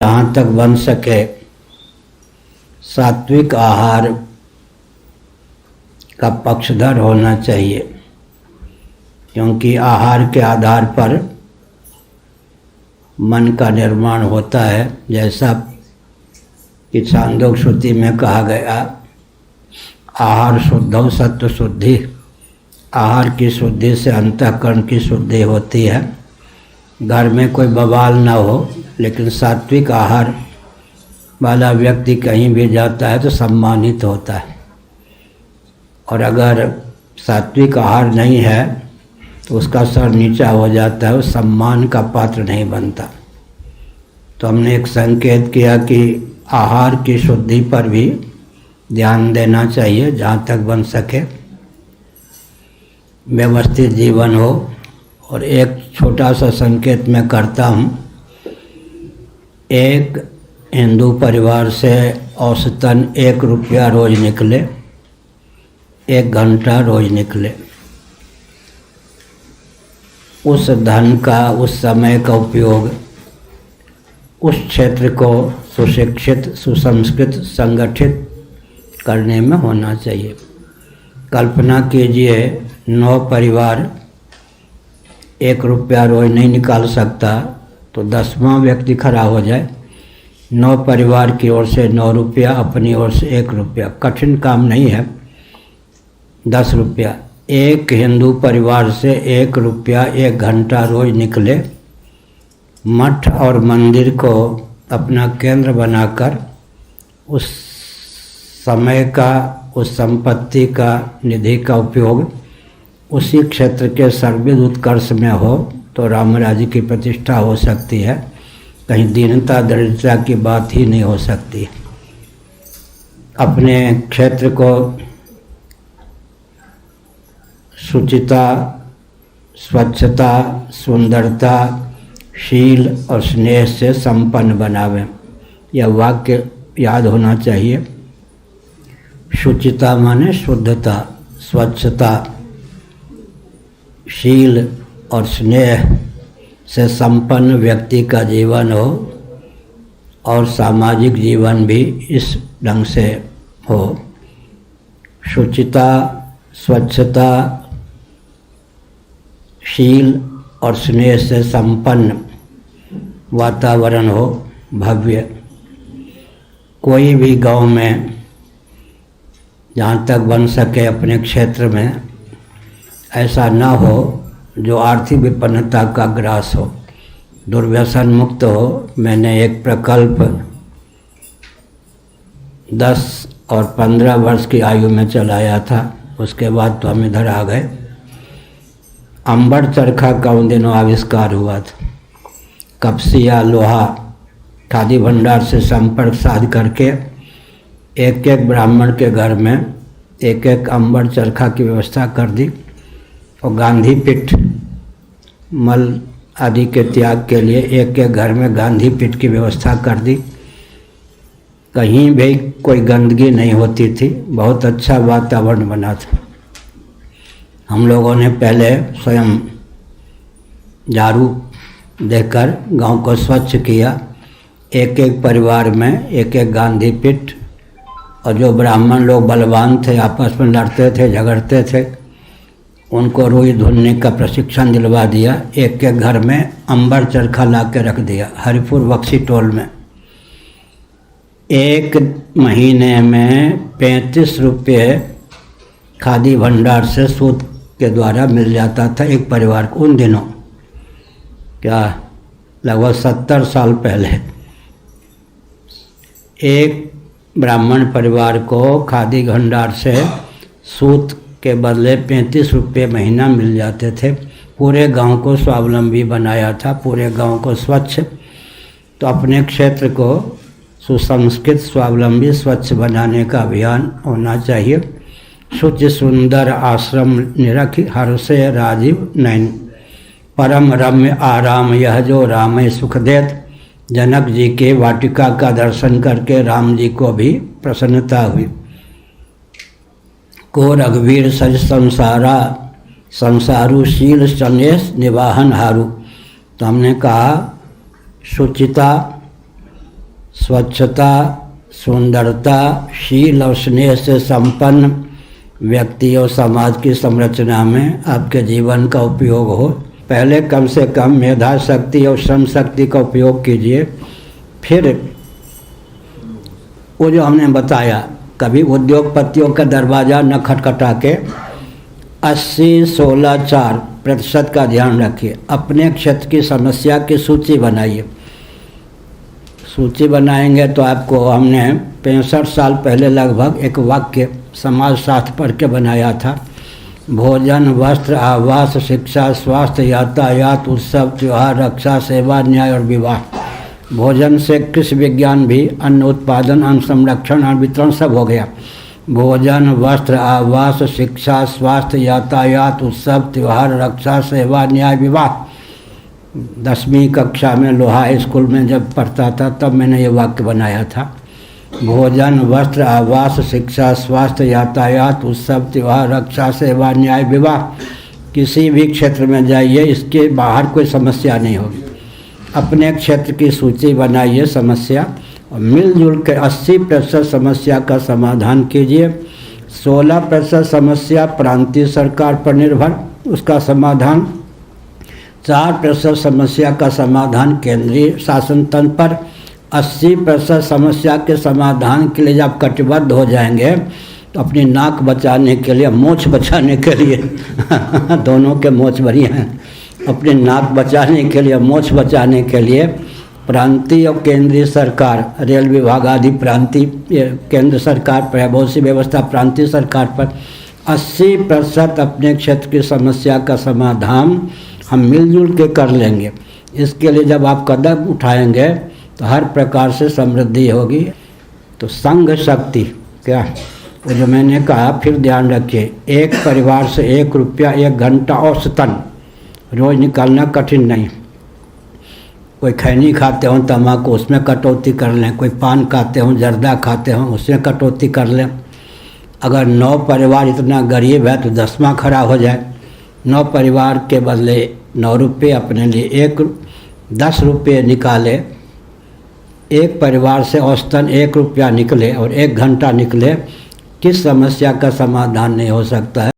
जहाँ तक बन सके सात्विक आहार का पक्षधर होना चाहिए, क्योंकि आहार के आधार पर मन का निर्माण होता है। जैसा कि छांदोग्य श्रुति में कहा गया, आहार शुद्धौ सत्व शुद्धि। आहार की शुद्धि से अंतःकरण की शुद्धि होती है। घर में कोई बवाल ना हो, लेकिन सात्विक आहार वाला व्यक्ति कहीं भी जाता है तो सम्मानित होता है, और अगर सात्विक आहार नहीं है तो उसका सर नीचा हो जाता है, वो सम्मान का पात्र नहीं बनता। तो हमने एक संकेत किया कि आहार की शुद्धि पर भी ध्यान देना चाहिए, जहाँ तक बन सके व्यवस्थित जीवन हो। और एक छोटा सा संकेत मैं करता हूँ, एक हिंदू परिवार से औसतन 1 रुपया रोज निकले, 1 घंटा रोज निकले, उस धन का, उस समय का उपयोग उस क्षेत्र को सुशिक्षित, सुसंस्कृत, संगठित करने में होना चाहिए। कल्पना कीजिए 9 परिवार 1 रुपया रोज नहीं निकाल सकता, तो 10वां व्यक्ति खड़ा हो जाए, 9 परिवार की ओर से 9 रुपया, अपनी ओर से 1 रुपया। कठिन काम नहीं है, 10 रुपया। एक हिंदू परिवार से 1 रुपया 1 घंटा रोज निकले, मठ और मंदिर को अपना केंद्र बनाकर उस समय का, उस संपत्ति का, निधि का उपयोग उसी क्षेत्र के सर्विस उत्कर्ष में हो तो राम राज्य की प्रतिष्ठा हो सकती है। कहीं दीनता दरिद्रता की बात ही नहीं हो सकती। अपने क्षेत्र को शुचिता, स्वच्छता, सुंदरता, शील और स्नेह से संपन्न बनावें। यह वाक्य याद होना चाहिए। शुचिता माने शुद्धता, स्वच्छता, शील और स्नेह से संपन्न व्यक्ति का जीवन हो, और सामाजिक जीवन भी इस ढंग से हो। शुचिता, स्वच्छता, शील और स्नेह से संपन्न वातावरण हो, भव्य। कोई भी गांव में जहाँ तक बन सके अपने क्षेत्र में ऐसा न हो जो आर्थिक विपन्नता का ग्रास हो, दुर्व्यसन मुक्त हो। मैंने एक प्रकल्प 10 और 15 वर्ष की आयु में चलाया था, उसके बाद तो हम इधर आ गए। अंबड़ चरखा का उन दिनों आविष्कार हुआ था। कपसिया, लोहा, खादी भंडार से संपर्क साध करके एक एक ब्राह्मण के घर में 1 अंबड़ चरखा की व्यवस्था कर दी, और गांधी पीठ, मल आदि के त्याग के लिए 1 घर में गांधी पीठ की व्यवस्था कर दी। कहीं भी कोई गंदगी नहीं होती थी, बहुत अच्छा वातावरण बना था। हम लोगों ने पहले स्वयं झाड़ू देकर गांव को स्वच्छ किया। 1 परिवार में 1 गांधी पीठ, और जो ब्राह्मण लोग बलवान थे, आपस में लड़ते थे, झगड़ते थे, उनको रुई धुनने का प्रशिक्षण दिलवा दिया। 1 घर में अंबर चरखा ला के रख दिया, हरिपुर बक्सी टोल में। 1 महीने में 35 रुपये खादी भंडार से सूद के द्वारा मिल जाता था एक परिवार को। उन दिनों, क्या लगभग 70 साल पहले, एक ब्राह्मण परिवार को खादी भंडार से सूत के बदले 35 रुपये महीना मिल जाते थे। पूरे गांव को स्वावलंबी बनाया था, पूरे गांव को स्वच्छ। तो अपने क्षेत्र को सुसंस्कृत, स्वावलंबी, स्वच्छ बनाने का अभियान होना चाहिए। शुचि सुंदर आश्रम निरखि हर्षे राजीव नयन, परम रम्य आराम यह जो रामय सुख देत। जनक जी के वाटिका का दर्शन करके राम जी को भी प्रसन्नता हुई। को रघुवीर सज संसारा, संसारु शील सन्यास निवाहन हारू। तो हमने कहा शुचिता, स्वच्छता, सुंदरता, शील और स्नेह से संपन्न व्यक्ति और समाज की संरचना में आपके जीवन का उपयोग हो। पहले कम से कम मेधा शक्ति और श्रम शक्ति का उपयोग कीजिए, फिर वो जो हमने बताया, कभी उद्योगपतियों का दरवाज़ा न खटखटा के 80-16-4% का ध्यान रखिए। अपने क्षेत्र की समस्या की सूची बनाइए। सूची बनाएंगे तो आपको हमने 65 साल पहले लगभग एक वाक्य समाजशास्त्र पढ़ के बनाया था। भोजन, वस्त्र, आवास, शिक्षा, स्वास्थ्य, यातायात, उत्सव, त्योहार, रक्षा, सेवा, न्याय और विवाह। भोजन से कृषि विज्ञान भी, अन्न उत्पादन, अन्न संरक्षण, अन्न वितरण सब हो गया। भोजन, वस्त्र, आवास, शिक्षा, स्वास्थ्य, यातायात, उत्सव, त्योहार, रक्षा, सेवा, न्याय, विवाह। 10वीं कक्षा में लोहा स्कूल में जब पढ़ता था तब मैंने ये वाक्य बनाया था। भोजन, वस्त्र, आवास, शिक्षा, स्वास्थ्य, यातायात, उत्सव, त्योहार, रक्षा, सेवा, न्याय, विवाह। किसी भी क्षेत्र में जाइए, इसके बाहर कोई समस्या नहीं होगी। अपने क्षेत्र की सूची बनाइए समस्या, और मिलजुल के 80% समस्या का समाधान कीजिए। 16% समस्या प्रांतीय सरकार पर निर्भर, उसका समाधान। 4% समस्या का समाधान केंद्रीय शासन तंत्र पर। 80% समस्या के समाधान के लिए जब कटिबद्ध हो जाएंगे तो अपनी नाक बचाने के लिए, मोछ बचाने के लिए दोनों के मोछ बढ़िया हैं। अपनी नाक बचाने के लिए, मोछ बचाने के लिए प्रांतीय और केंद्रीय सरकार, रेल विभाग आदि प्रांतीय केंद्र सरकार पर है, बहुत सी व्यवस्था प्रांतीय सरकार पर। 80% अपने क्षेत्र की समस्या का समाधान हम मिलजुल के कर लेंगे। इसके लिए जब आप कदम उठाएंगे तो हर प्रकार से समृद्धि होगी। तो संघ शक्ति क्या, वो जो मैंने कहा फिर ध्यान रखिए, एक परिवार से 1 रुपया 1 घंटा औसतन रोज़ निकालना कठिन नहीं। कोई खैनी खाते हो तम्बाकू, उसमें कटौती कर लें। कोई पान खाते हो, जर्दा खाते हो, उसमें कटौती कर लें। अगर 9 परिवार इतना गरीब है तो 10वां खड़ा हो जाए। 9 परिवार के बदले 9 रुपये अपने लिए 10 रुपये निकाले। एक परिवार से औसतन 1 रुपया निकले और 1 घंटा निकले, किस समस्या का समाधान नहीं हो सकता है।